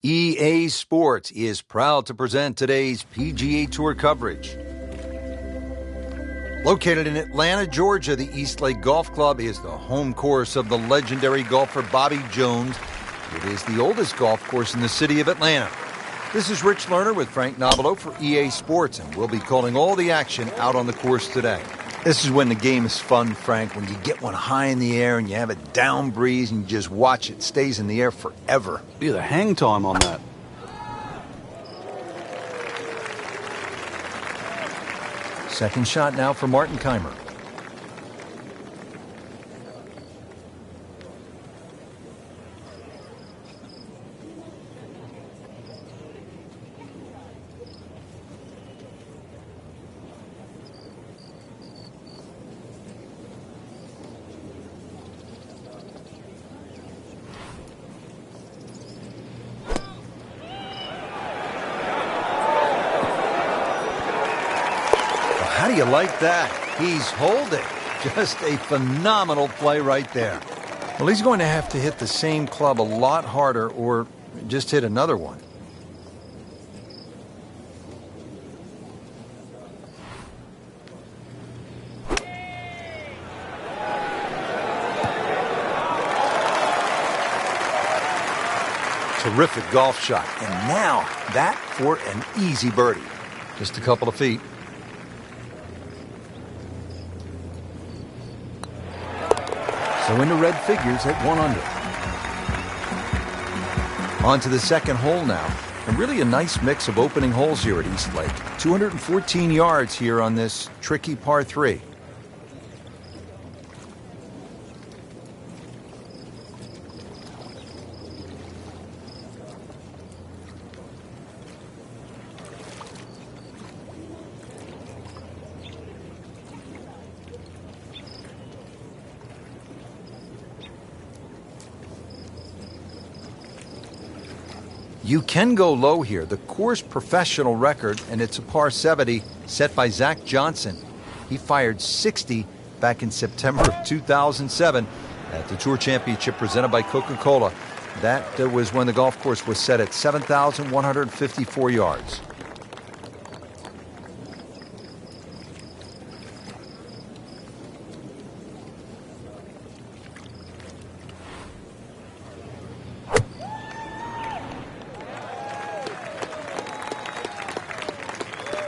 EA Sports is proud to present today's PGA Tour coverage. Located in Atlanta, Georgia, the East Lake Golf Club is the home course of the legendary golfer Bobby Jones. It is the oldest golf course in the city of Atlanta. This is Rich Lerner with Frank Nobilo for EA Sports, and we'll be calling all the action out on the course today. This is when the game is fun, Frank, when you get one high in the air and you have a down breeze and you just watch it. Stays in the air forever. Yeah, the hang time on that. Second shot now for Martin Keimer. How do you like that? He's holding. Just a phenomenal play right there. Well, he's going to have to hit the same club a lot harder or just hit another one. Terrific golf shot. And now that for an easy birdie. Just a couple of feet. So into red figures at 1 under. On to the second hole now. And really a nice mix of opening holes here at East Lake. 214 yards here on this tricky par 3. You can go low here. The course professional record, and it's a par 70 set by Zach Johnson. He fired 60 back in September of 2007 at the Tour Championship presented by Coca-Cola. That was when the golf course was set at 7,154 yards.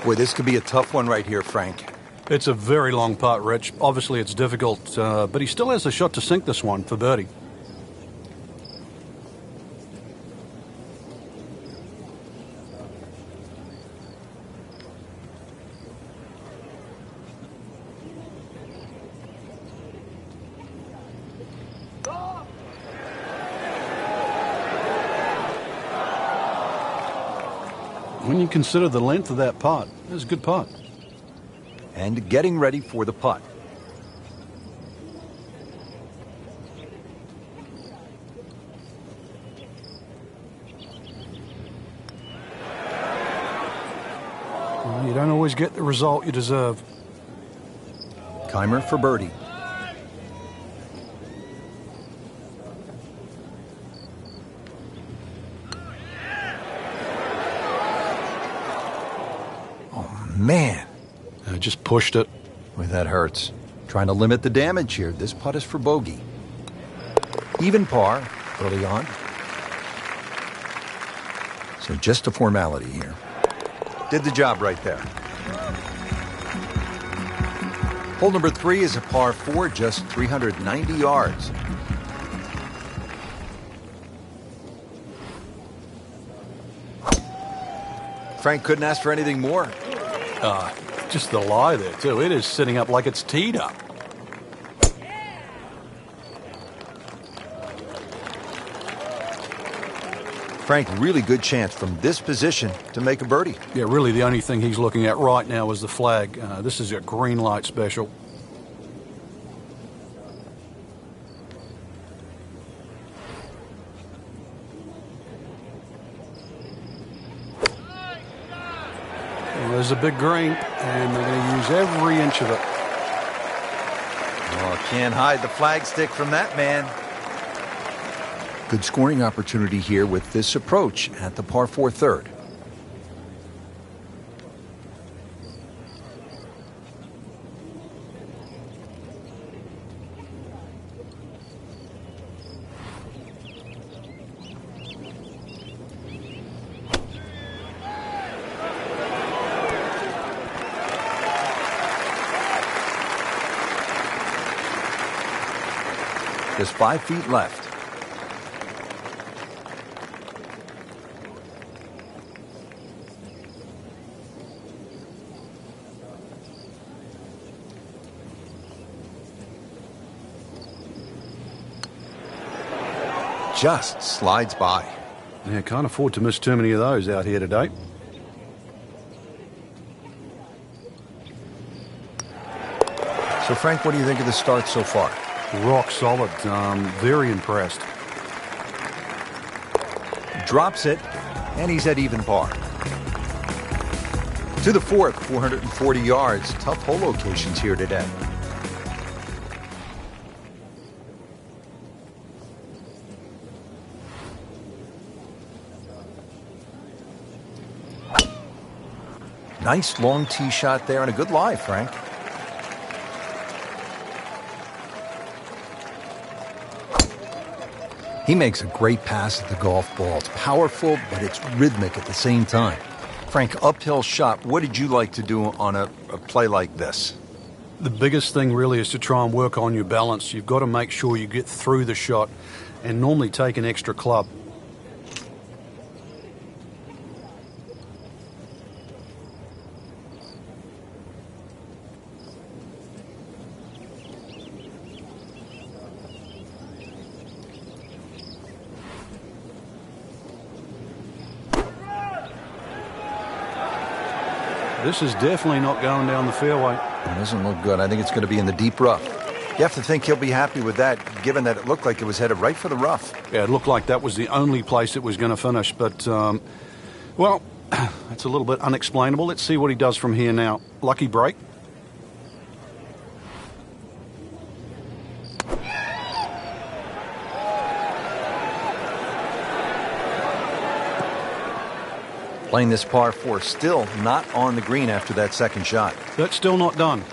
Boy, this could be a tough one right here, Frank. It's a very long putt, Rich. Obviously, it's difficult, but he still has a shot to sink this one for birdie. When you consider the length of that putt, it's a good putt. And getting ready for the putt. Well, you don't always get the result you deserve. Keimer for birdie. Man. I just pushed it. Boy, that hurts. Trying to limit the damage here. This putt is for bogey. Even par early on. So just a formality here. Did the job right there. Hole number 3 is a par 4, just 390 yards. Frank couldn't ask for anything more. Just the lie there, too. It is sitting up like it's teed up. Frank, really good chance from this position to make a birdie. Yeah, really the only thing he's looking at right now is the flag. This is a green light special. There's a big green, and they're going to use every inch of it. Oh, can't hide the flagstick from that man. Good scoring opportunity here with this approach at the par 4 third. Just 5 feet left. Just slides by. Yeah, can't afford to miss too many of those out here today. So, Frank, what do you think of the start so far? Rock solid. Very impressed. Drops it, and he's at even par. To the fourth, 440 yards. Tough hole locations here today. Nice long tee shot there and a good lie, Frank. He makes a great pass at the golf ball. It's powerful, but it's rhythmic at the same time. Frank, uphill shot. What did you like to do on a play like this? The biggest thing really is to try and work on your balance. You've got to make sure you get through the shot and normally take an extra club. This is definitely not going down the fairway. It doesn't look good. I think it's going to be in the deep rough. You have to think he'll be happy with that, given that it looked like it was headed right for the rough. Yeah, it looked like that was the only place it was going to finish. But, well, it's a little bit unexplainable. Let's see what he does from here now. Lucky break. Playing this par 4, still not on the green after that second shot. That's still not done.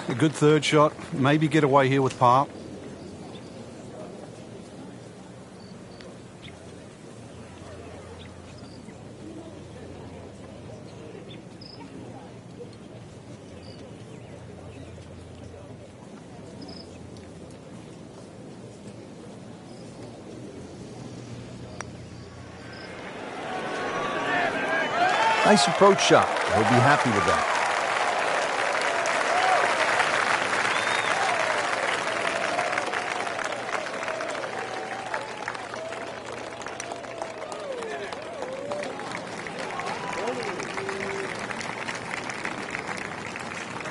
A good third shot. Maybe get away here with par. Nice approach shot. He'll be happy with that.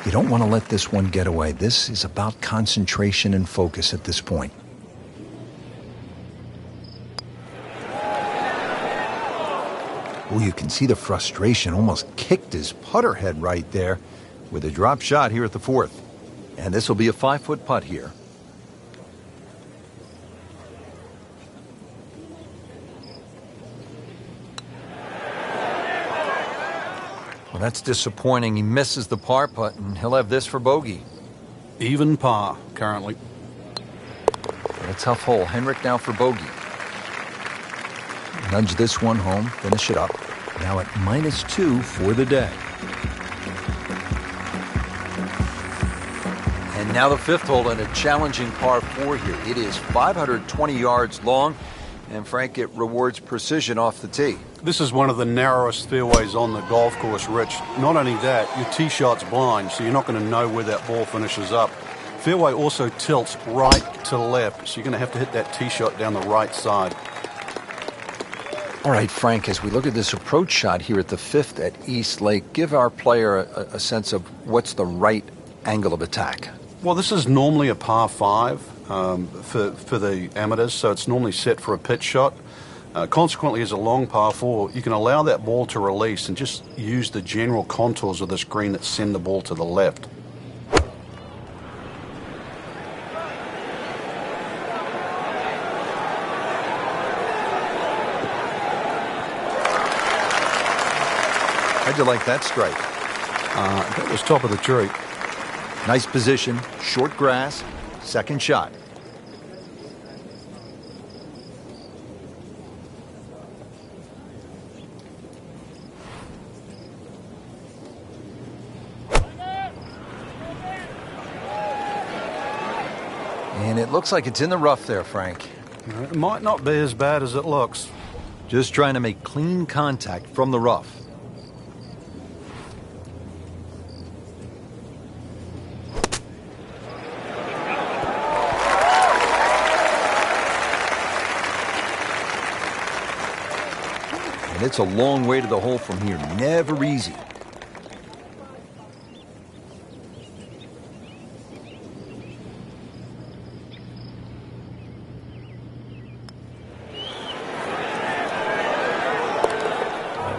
You don't want to let this one get away. This is about concentration and focus at this point. Oh, you can see the frustration. Almost kicked his putter head right there with a drop shot here at the fourth. And this will be a 5-foot putt here. Well, that's disappointing. He misses the par putt, and he'll have this for bogey. Even par currently. A tough hole. Henrik now for bogey. Nudge this one home, finish it up. Now at -2 for the day. And now the fifth hole in a challenging par 4 here. It is 520 yards long, and Frank, it rewards precision off the tee. This is one of the narrowest fairways on the golf course, Rich. Not only that, your tee shot's blind, so you're not going to know where that ball finishes up. Fairway also tilts right to left, so you're going to have to hit that tee shot down the right side. All right, Frank, as we look at this approach shot here at the fifth at East Lake, give our player a sense of what's the right angle of attack. Well, this is normally a par 5 for the amateurs, so it's normally set for a pitch shot. Consequently, as a long par 4, you can allow that ball to release and just use the general contours of this green that send the ball to the left. How'd you like that strike? That was top of the tree. Nice position, short grass, second shot. And it looks like it's in the rough there, Frank. It might not be as bad as it looks. Just trying to make clean contact from the rough. And it's a long way to the hole from here. Never easy.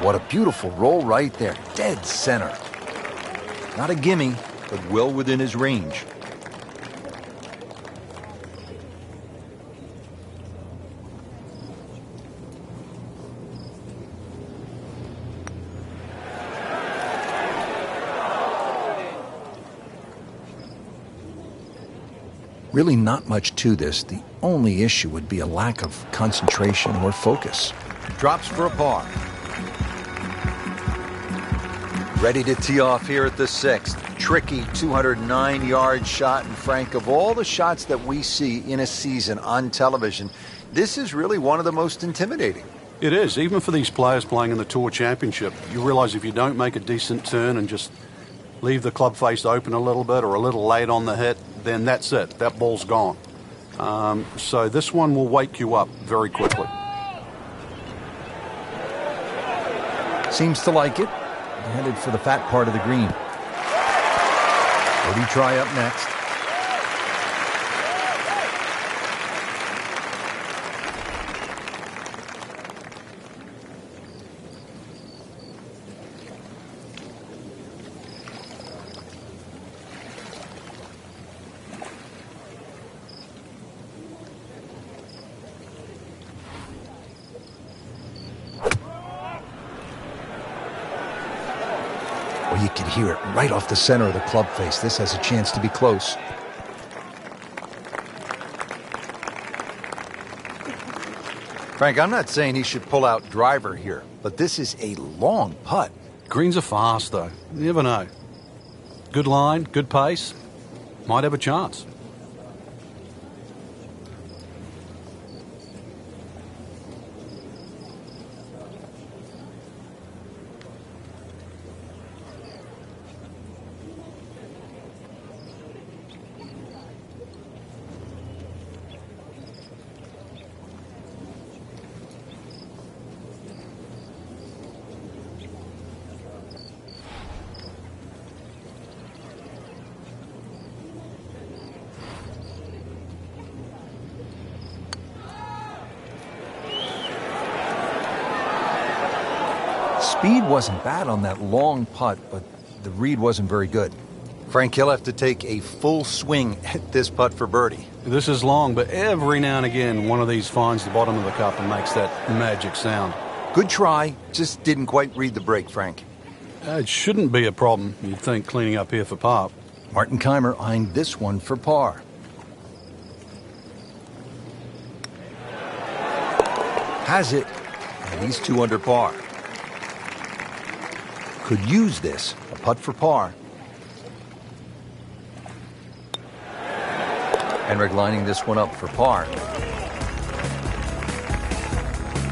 What a beautiful roll right there. Dead center. Not a gimme, but well within his range. Really not much to this. The only issue would be a lack of concentration or focus. Drops for a par. Ready to tee off here at the 6th. Tricky 209-yard shot. And Frank, of all the shots that we see in a season on television, this is really one of the most intimidating. It is, even for these players playing in the Tour Championship. You realize if you don't make a decent turn and just leave the club face open a little bit or a little late on the hit, then that's it. That ball's gone. So this one will wake you up very quickly. Seems to like it. Headed for the fat part of the green. Birdie try up next. Well, you can hear it right off the center of the club face. This has a chance to be close. Frank, I'm not saying he should pull out driver here, but this is a long putt. Greens are fast, though. You never know. Good line, good pace. Might have a chance. Speed wasn't bad on that long putt, but the read wasn't very good. Frank, he'll have to take a full swing at this putt for birdie. This is long, but every now and again, one of these finds the bottom of the cup and makes that magic sound. Good try, just didn't quite read the break, Frank. It shouldn't be a problem, you'd think, cleaning up here for par. Martin Keimer eyeing this one for par. Has it, and he's 2 under par. Could use this, a putt for par. Henrik lining this one up for par.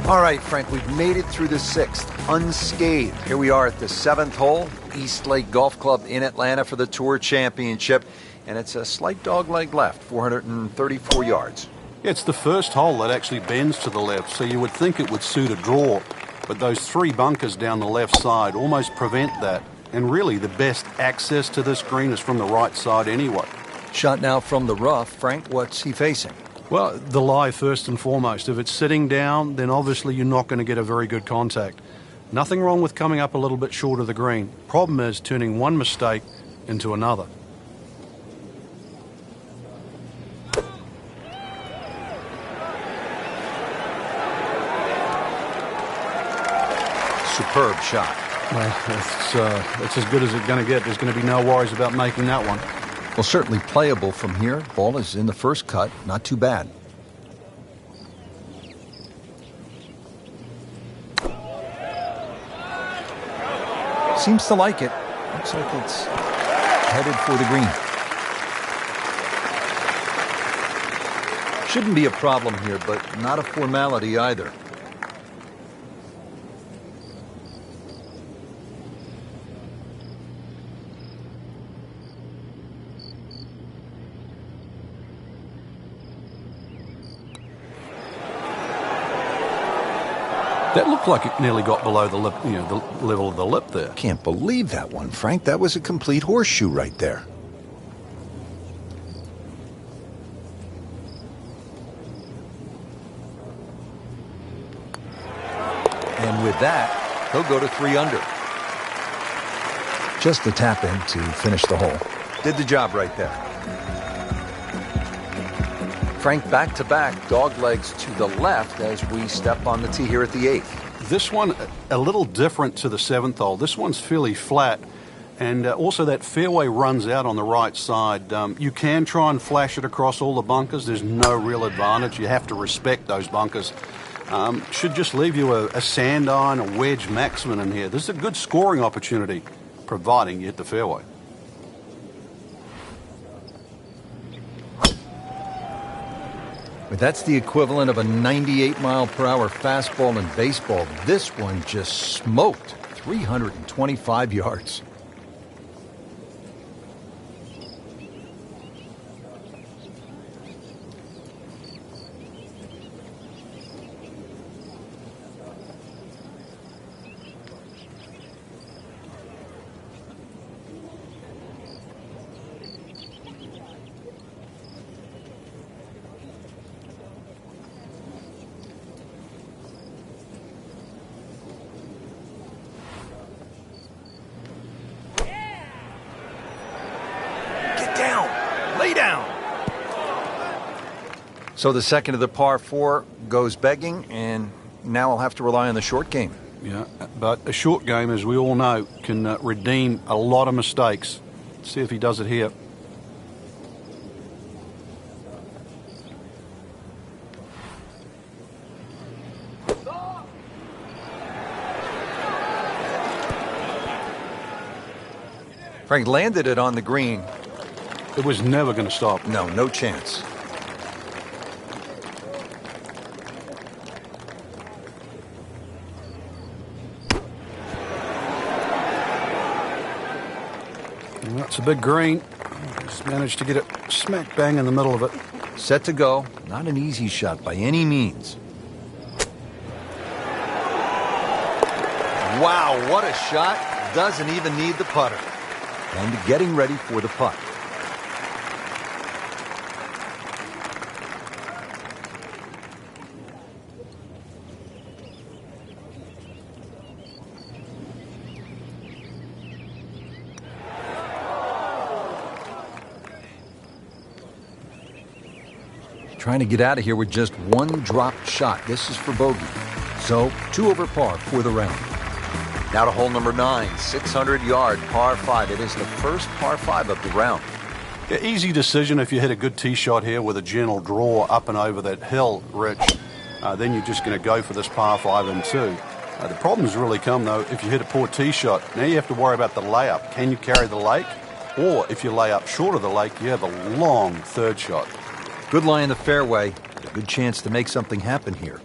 All right, Frank, we've made it through the 6th, unscathed. Here we are at the 7th hole, East Lake Golf Club in Atlanta for the Tour Championship. And it's a slight dogleg left, 434 yards. It's the first hole that actually bends to the left, so you would think it would suit a draw. But those 3 bunkers down the left side almost prevent that. And really, the best access to this green is from the right side anyway. Shot now from the rough. Frank, what's he facing? Well, the lie first and foremost. If it's sitting down, then obviously you're not going to get a very good contact. Nothing wrong with coming up a little bit short of the green. Problem is turning one mistake into another. Superb shot. Well, it's as good as it's going to get. There's going to be no worries about making that one. Well, certainly playable from here. Ball is in the first cut. Not too bad. Seems to like it. Looks like it's headed for the green. Shouldn't be a problem here, but not a formality either. That looked like it nearly got below the lip, the level of the lip there. Can't believe that one, Frank. That was a complete horseshoe right there. And with that, he'll go to 3 under. Just a tap in to finish the hole. Did the job right there. Frank, back-to-back, dog legs to the left as we step on the tee here at the 8th. This one, a little different to the 7th hole. This one's fairly flat, and also that fairway runs out on the right side. You can try and flash it across all the bunkers. There's no real advantage. You have to respect those bunkers. Should just leave you a sand iron, a wedge maximum in here. This is a good scoring opportunity, providing you hit the fairway. But that's the equivalent of a 98-mile-per-hour fastball in baseball. This one just smoked 325 yards. Lay down. So the second of the par 4 goes begging, and now I'll have to rely on the short game. Yeah, but a short game, as we all know, can redeem a lot of mistakes. Let's see if he does it here. Frank landed it on the green. It was never going to stop. No chance. That's a big green. Just managed to get it smack bang in the middle of it. Set to go. Not an easy shot by any means. Wow, what a shot. Doesn't even need the putter. And getting ready for the putt. Trying to get out of here with just one dropped shot. This is for bogey. So 2 over par for the round. Now to hole number 9, 600-yard par 5. It is the first par 5 of the round. Yeah, easy decision if you hit a good tee shot here with a gentle draw up and over that hill, Rich. Then you're just going to go for this par 5 and 2. The problems really come, though, if you hit a poor tee shot. Now you have to worry about the layup. Can you carry the lake? Or if you lay up short of the lake, you have a long third shot. Good lie in the fairway. A good chance to make something happen here.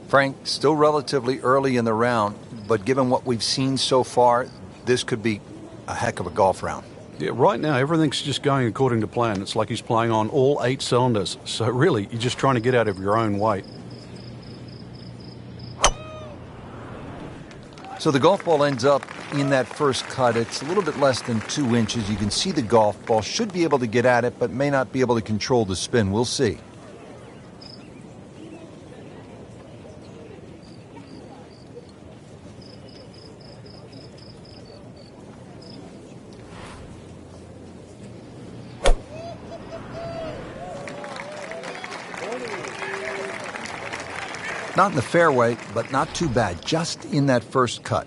Frank, still relatively early in the round, but given what we've seen so far, this could be a heck of a golf round. Yeah, right now everything's just going according to plan. It's like he's playing on all 8 cylinders. So really, you're just trying to get out of your own way. So the golf ball ends up in that first cut. It's a little bit less than 2 inches. You can see the golf ball. Should be able to get at it, but may not be able to control the spin. We'll see. Not in the fairway, but not too bad, just in that first cut.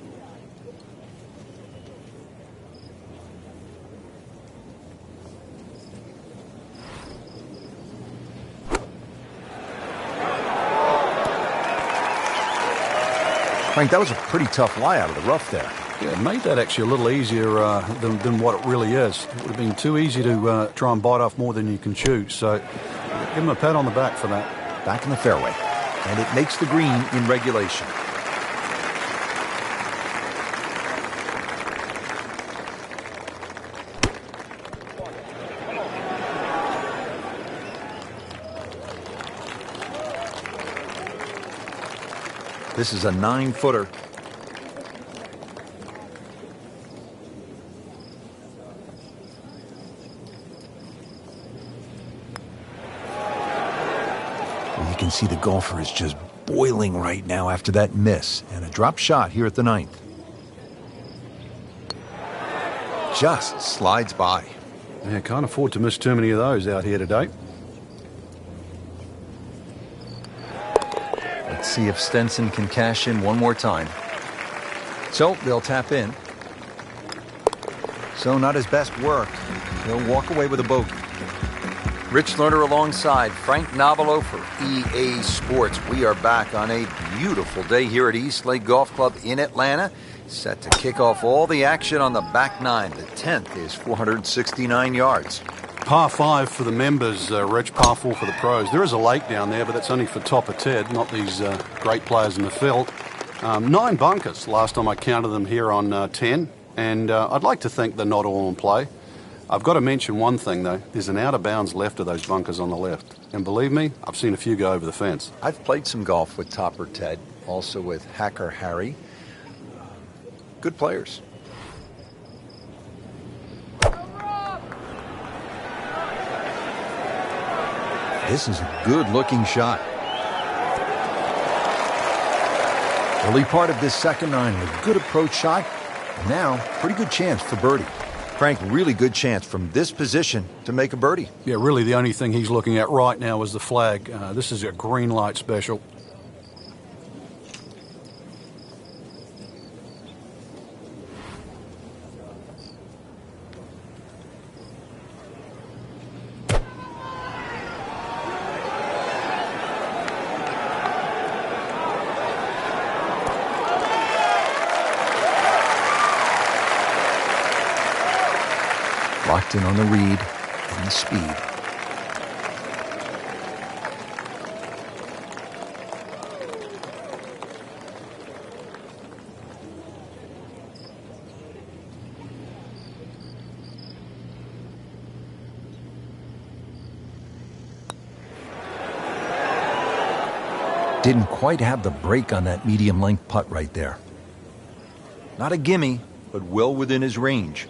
Frank, that was a pretty tough lie out of the rough there. Yeah, it made that actually a little easier than what it really is. It would have been too easy to try and bite off more than you can chew. So give him a pat on the back for that. Back in the fairway. And it makes the green in regulation. This is a 9-footer. You can see the golfer is just boiling right now after that miss. And a drop shot here at the 9th. Just slides by. Yeah, can't afford to miss too many of those out here today. Let's see if Stenson can cash in one more time. So they'll tap in. So not his best work. He'll walk away with a bogey. Rich Lerner alongside Frank Nobilo for EA Sports. We are back on a beautiful day here at East Lake Golf Club in Atlanta. Set to kick off all the action on the back nine. The 10th is 469 yards. Par 5 for the members, Rich, par 4 for the pros. There is a lake down there, but that's only for top of Ted, not these great players in the field. 9 bunkers last time I counted them here on 10, and I'd like to think they're not all in play. I've got to mention one thing, though. There's an out of bounds left of those bunkers on the left. And believe me, I've seen a few go over the fence. I've played some golf with Topper Ted, also with Hacker Harry. Good players. This is a good-looking shot. Early part of this second nine, a good approach shot. And now, pretty good chance for birdie. Frank, really good chance from this position to make a birdie. Yeah, really the only thing he's looking at right now is the flag. This is a green light special. Locked in on the read and the speed. Didn't quite have the break on that medium length putt right there. Not a gimme, but well within his range.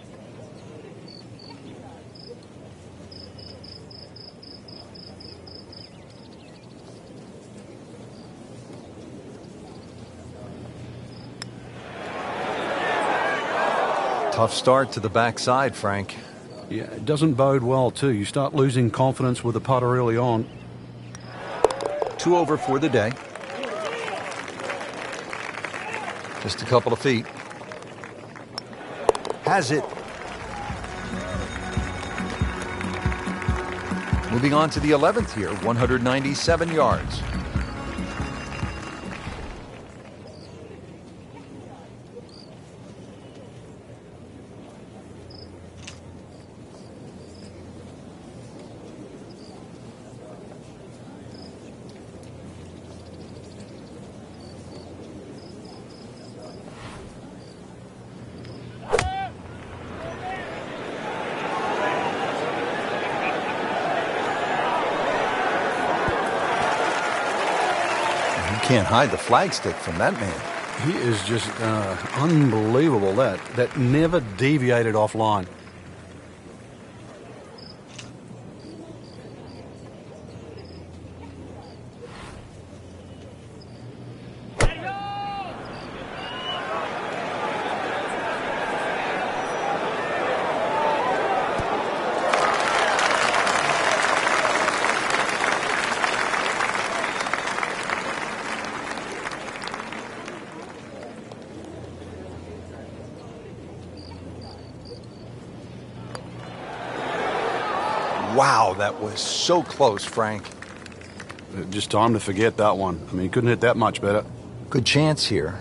Tough start to the backside, Frank. Yeah, it doesn't bode well, too. You start losing confidence with the putter early on. 2 over for the day. Just a couple of feet. Has it. Moving on to the 11th here, 197 yards. Can't hide the flagstick from that man. He is just unbelievable. That never deviated offline. Wow, that was so close, Frank. Just time to forget that one. I mean, he couldn't hit that much better. Good chance here.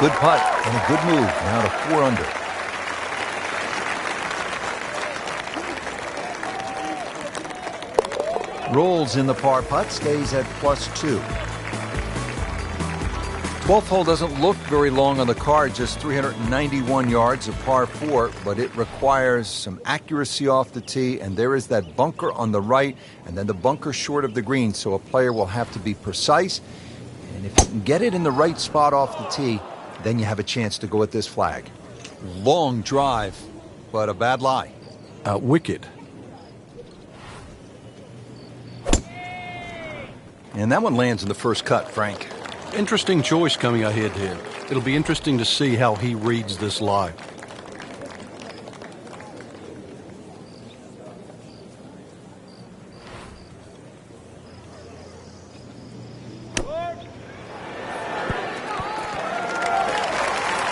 Good putt and a good move. Now to 4 under. Rolls in the par putt, stays at +2. 12th hole doesn't look very long on the card, just 391 yards, a par 4, but it requires some accuracy off the tee, and there is that bunker on the right, and then the bunker short of the green, so a player will have to be precise, and if you can get it in the right spot off the tee, then you have a chance to go at this flag. Long drive, but a bad lie. Wicket. And that one lands in the first cut, Frank. Interesting choice coming ahead here. It'll be interesting to see how he reads this lie.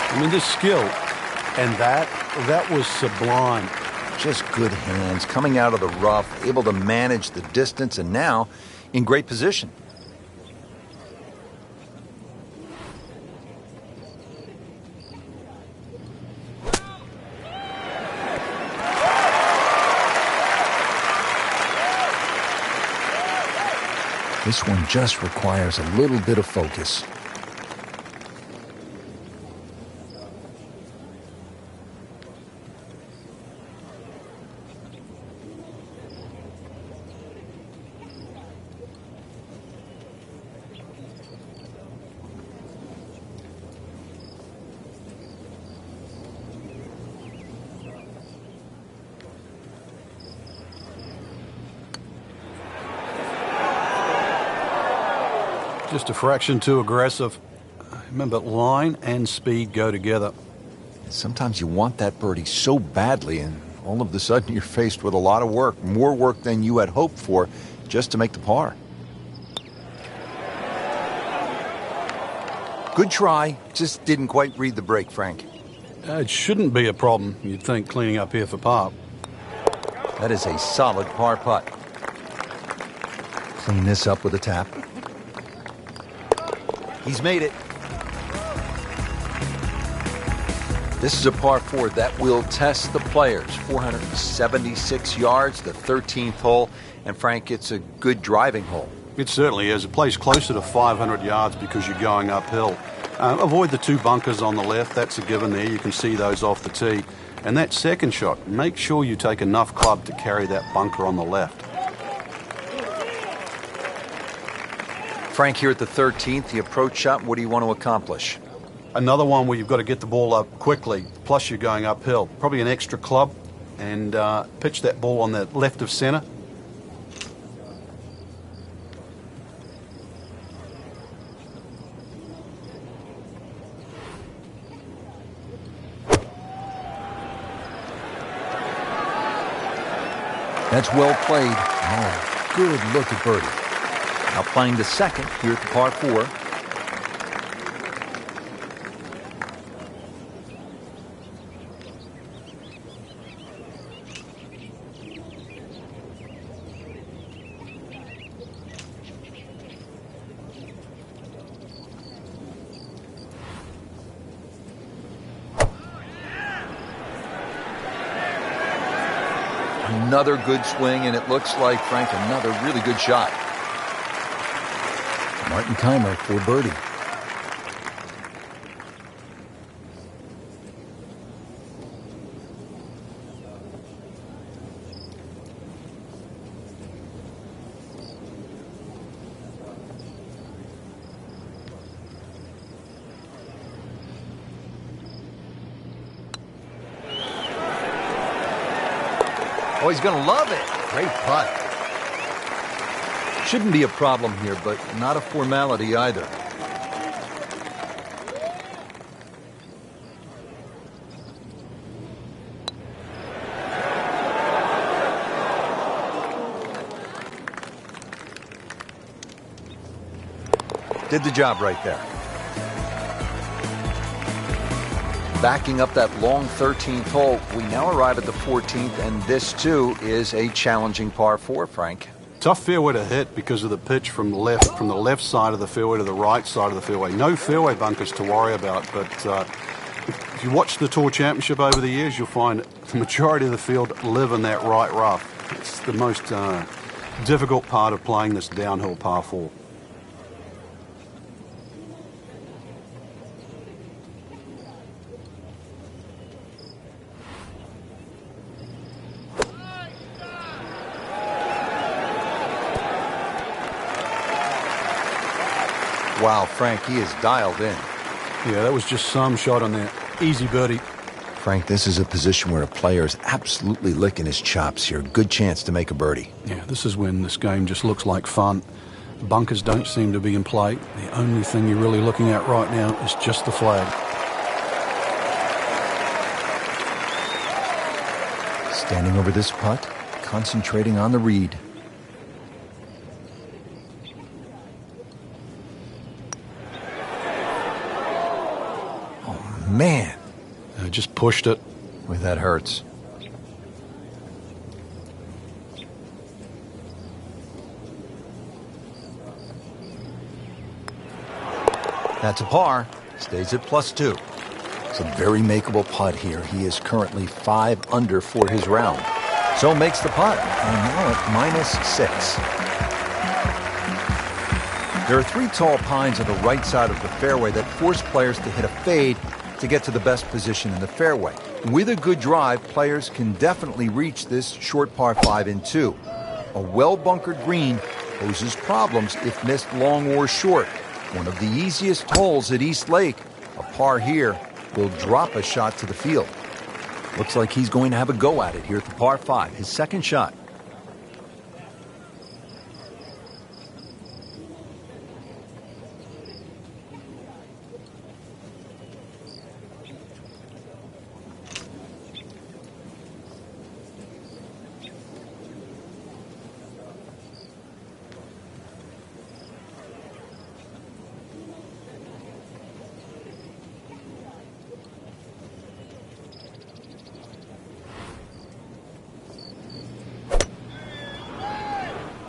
I mean, this skill, and that was sublime. Just good hands, coming out of the rough, able to manage the distance, and now in great position. This one just requires a little bit of focus. Just a fraction too aggressive. Remember, line and speed go together. Sometimes you want that birdie so badly, and all of a sudden you're faced with a lot of work, more work than you had hoped for, just to make the par. Good try, just didn't quite read the break, Frank. It shouldn't be a problem, you'd think, cleaning up here for par. That is a solid par putt. Clean this up with a tap. He's made it. This is a par 4 that will test the players. 476 yards, the 13th hole. And Frank, it's a good driving hole. It certainly is. It plays closer to 500 yards because you're going uphill. Avoid the 2 bunkers on the left. That's a given there. You can see those off the tee. And that second shot, make sure you take enough club to carry that bunker on the left. Frank, here at the 13th, the approach shot, what do you want to accomplish? Another one where you've got to get the ball up quickly, plus you're going uphill. Probably an extra club, and pitch that ball on the left of center. That's well played. Oh, good look at birdie. Now playing the second here at the par 4. Another good swing, and it looks like, Frank, another really good shot. Martin Keimer for birdie. Oh, he's going to love it. Great putt. Shouldn't be a problem here, but not a formality either. Did the job right there. Backing up that long 13th hole, we now arrive at the 14th, and this too is a challenging par 4, Frank. Tough fairway to hit because of the pitch from the left side of the fairway to the right side of the fairway. No fairway bunkers to worry about, but if you watch the Tour Championship over the years, you'll find the majority of the field live in that right rough. It's the most difficult part of playing this downhill par 4. Wow, Frank, he is dialed in. Yeah, that was just some shot on there. Easy birdie. Frank, this is a position where a player is absolutely licking his chops here. Good chance to make a birdie. Yeah, this is when this game just looks like fun. Bunkers don't seem to be in play. The only thing you're really looking at right now is just the flag. Standing over this putt, concentrating on the read. Man. I just pushed it. Boy, that hurts. That's a par. Stays at +2. It's a very makeable putt here. He is currently 5 under for his round. So makes the putt, and now at -6. There are 3 tall pines on the right side of the fairway that force players to hit a fade to get to the best position in the fairway. With a good drive, players can definitely reach this short par 5 in 2. A well-bunkered green poses problems if missed long or short. One of the easiest holes at East Lake, a par here, will drop a shot to the field. Looks like he's going to have a go at it here at the par 5, his second shot.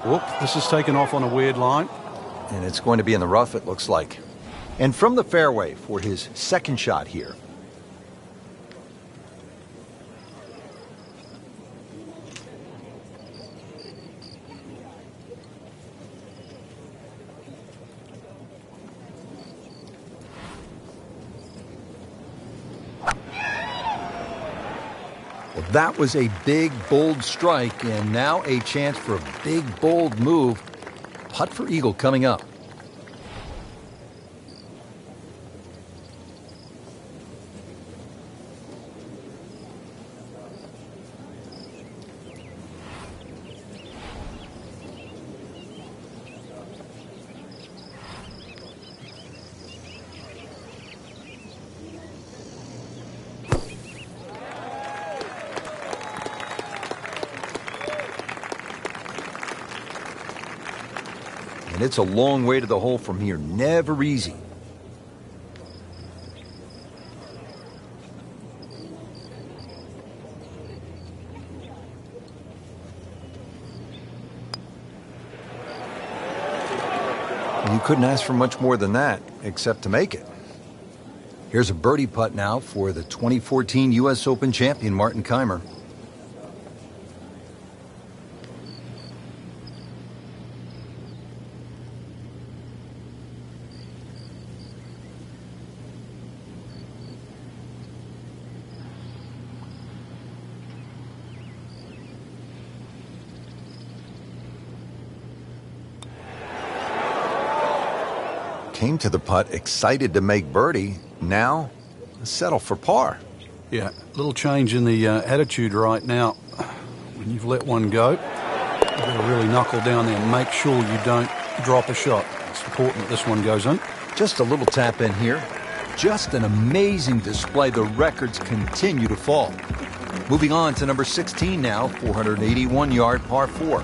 Whoop, this is taken off on a weird line. And it's going to be in the rough, it looks like. And from the fairway for his second shot here. Well, that was a big, bold strike, and now a chance for a big, bold move. Putt for eagle coming up. And it's a long way to the hole from here. Never easy. You couldn't ask for much more than that, except to make it. Here's a birdie putt now for the 2014 U.S. Open champion, Martin Kaymer. Came to the putt excited to make birdie. Now, settle for par. Yeah, little change in the attitude right now. When you've let one go, you've got to really knuckle down there and make sure you don't drop a shot. It's important that this one goes in. Just a little tap in here. Just an amazing display. The records continue to fall. Moving on to number 16 now, 481-yard par 4.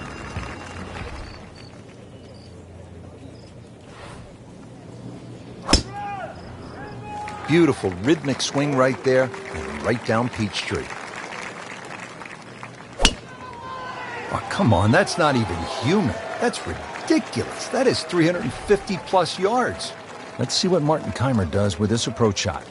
Beautiful rhythmic swing right there and right down Peachtree. Oh, come on, that's not even human. That's ridiculous. That is 350 plus yards. Let's see what Martin Keimer does with this approach shot.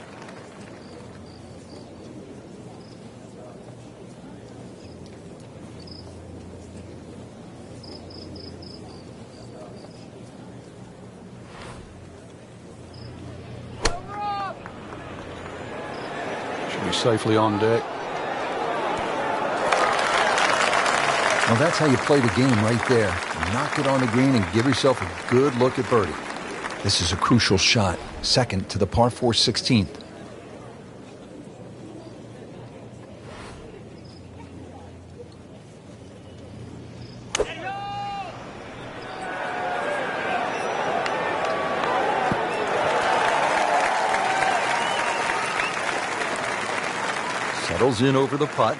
Should be safely on deck. Well, that's how you play the game right there. Knock it on the green and give yourself a good look at birdie. This is a crucial shot, second to the par 4 16th. Settles in over the putt.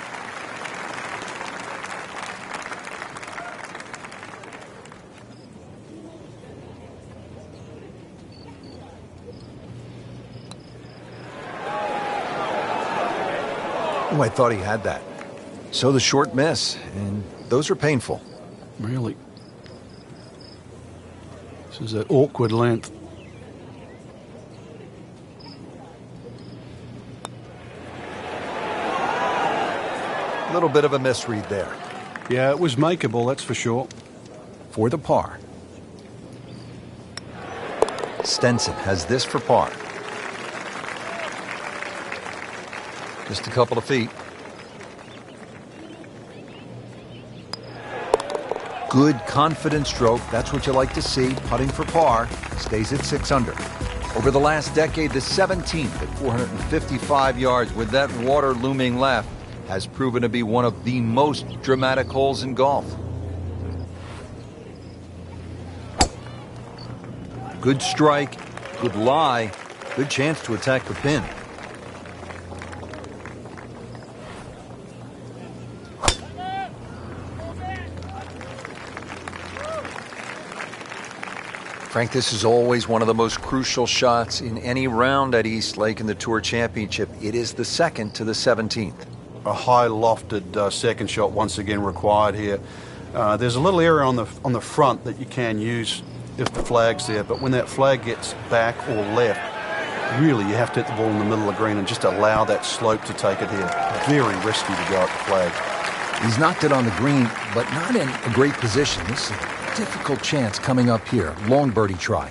Oh, I thought he had that. So the short miss, and those are painful. Really? This is that awkward length. A little bit of a misread there. Yeah, it was makeable, that's for sure. For the par. Stenson has this for par. Just a couple of feet. Good, confident stroke. That's what you like to see. Putting for par. Stays at 6 under. Over the last decade, the 17th at 455 yards with that water looming left has proven to be one of the most dramatic holes in golf. Good strike, good lie, good chance to attack the pin. Frank, this is always one of the most crucial shots in any round at East Lake in the Tour Championship. It is the second to the 17th. A high lofted second shot once again required here. There's a little area on the front that you can use if the flag's there, but when that flag gets back or left, really you have to hit the ball in the middle of the green and just allow that slope to take it here. Very risky to go at the flag. He's knocked it on the green, but not in a great position. This is a difficult chance coming up here. Long birdie try.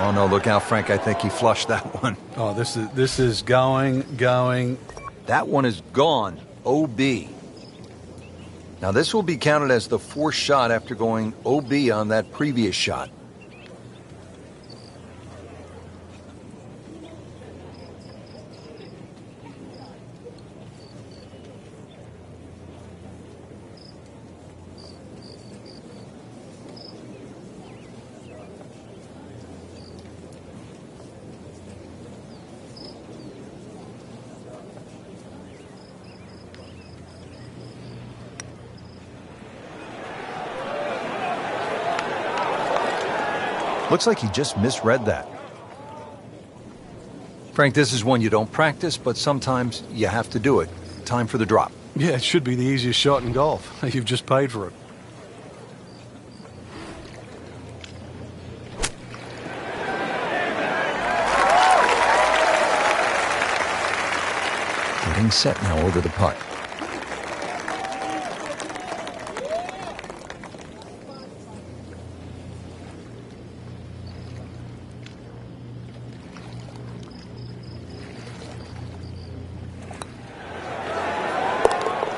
Oh, no, look out, Frank. I think he flushed that one. Oh, this is going. That one is gone. OB. Now, this will be counted as the fourth shot after going OB on that previous shot. Looks like he just misread that. Frank, this is one you don't practice, but sometimes you have to do it. Time for the drop. Yeah, it should be the easiest shot in golf. You've just paid for it. Getting set now over the putt.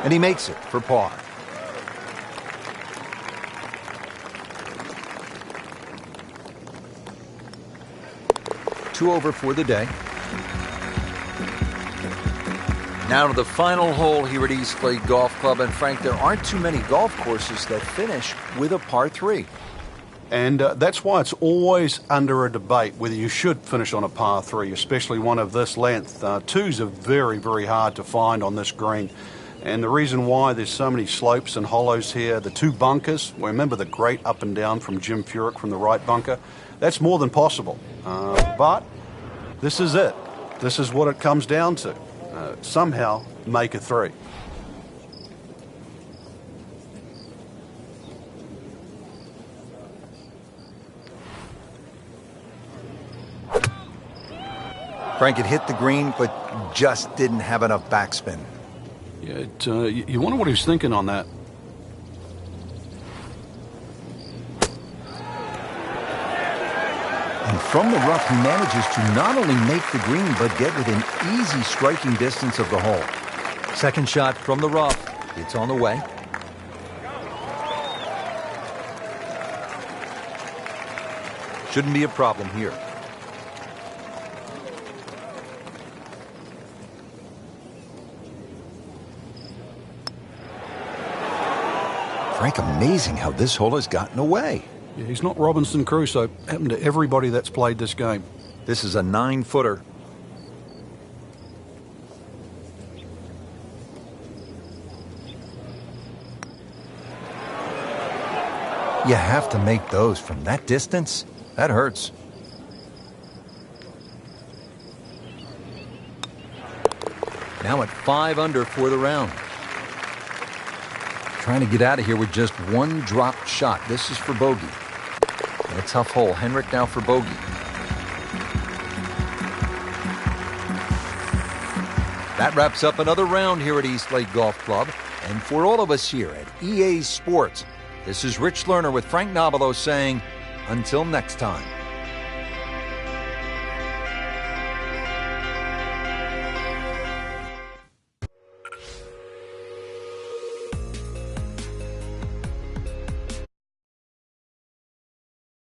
And he makes it for par. Two over for the day. Now to the final hole here at East Lake Golf Club. And Frank, there aren't too many golf courses that finish with a par 3. And that's why it's always under a debate whether you should finish on a par 3, especially one of this length. Twos are very, very hard to find on this green. And the reason why there's so many slopes and hollows here, the 2 bunkers, remember the great up and down from Jim Furyk from the right bunker, that's more than possible. But this is it. This is what it comes down to. Somehow make a 3. Frank had hit the green, but just didn't have enough backspin. Yeah, you wonder what he was thinking on that. And from the rough, he manages to not only make the green, but get within easy striking distance of the hole. Second shot from the rough. It's on the way. Shouldn't be a problem here. Frank, amazing how this hole has gotten away. Yeah, he's not Robinson Crusoe. Happened to everybody that's played this game. This is a 9-footer. You have to make those from that distance. That hurts. Now at 5 under for the round. Trying to get out of here with just 1 dropped shot. This is for bogey. And a tough hole. Henrik now for bogey. That wraps up another round here at Eastlake Golf Club. And for all of us here at EA Sports, this is Rich Lerner with Frank Nobilo saying, until next time.